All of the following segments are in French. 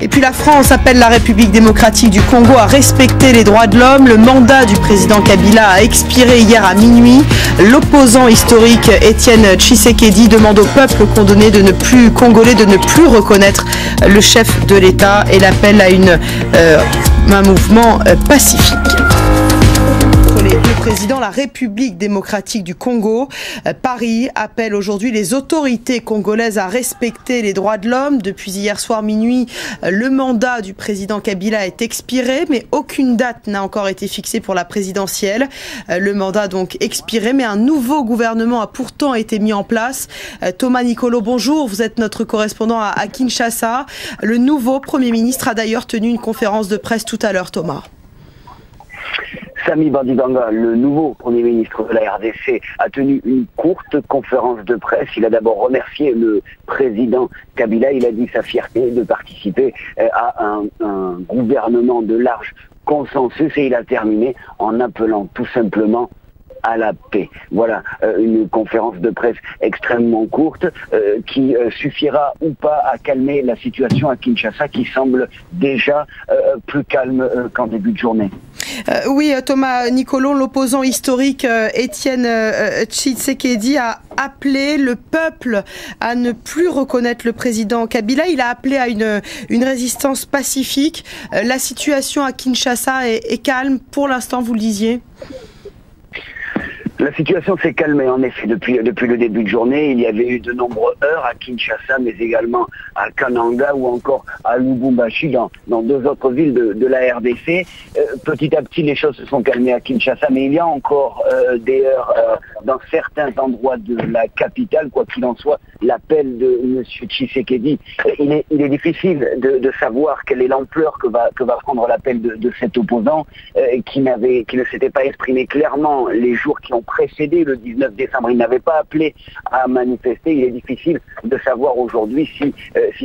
Et puis la France appelle la République démocratique du Congo à respecter les droits de l'homme. Le mandat du président Kabila a expiré hier à minuit. L'opposant historique Étienne Tshisekedi demande au peuple congolais de ne plus reconnaître le chef de l'État et l'appelle à un mouvement pacifique. Les deux présidents, la République démocratique du Congo, Paris appelle aujourd'hui les autorités congolaises à respecter les droits de l'homme. Depuis hier soir minuit, le mandat du président Kabila est expiré, mais aucune date n'a encore été fixée pour la présidentielle. Le mandat donc expiré, mais un nouveau gouvernement a pourtant été mis en place. Thomas Nicolo, bonjour, vous êtes notre correspondant à Kinshasa. Le nouveau Premier ministre a d'ailleurs tenu une conférence de presse tout à l'heure, Thomas. Samy Bandibanga, le nouveau Premier ministre de la RDC, a tenu une courte conférence de presse. Il a d'abord remercié le président Kabila. Il a dit sa fierté de participer à un gouvernement de large consensus et il a terminé en appelant tout simplement à la paix. Voilà, une conférence de presse extrêmement courte qui suffira ou pas à calmer la situation à Kinshasa qui semble déjà plus calme qu'en début de journée. Oui, Thomas Nicolo, l'opposant historique Étienne Tshisekedi a appelé le peuple à ne plus reconnaître le président Kabila. Il a appelé à une résistance pacifique. La situation à Kinshasa est calme pour l'instant, vous le disiez? La situation s'est calmée en effet depuis le début de journée. Il y avait eu de nombreuses heures à Kinshasa, mais également à Kananga ou encore à Lubumbashi, dans deux autres villes de la RDC. Petit à petit, les choses se sont calmées à Kinshasa, mais il y a encore des heures dans certains endroits de la capitale. Quoi qu'il en soit, l'appel de M. Tshisekedi, il est difficile de savoir quelle est l'ampleur que va prendre l'appel de cet opposant qui ne s'était pas exprimé clairement les jours qui ont précédé le 19 décembre. Il n'avait pas appelé à manifester. Il est difficile de savoir aujourd'hui si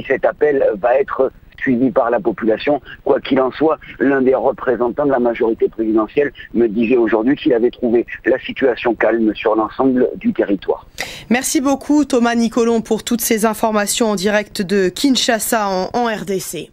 cet appel va être suivi par la population. Quoi qu'il en soit, l'un des représentants de la majorité présidentielle me disait aujourd'hui qu'il avait trouvé la situation calme sur l'ensemble du territoire. Merci beaucoup Thomas Nicolon pour toutes ces informations en direct de Kinshasa en RDC.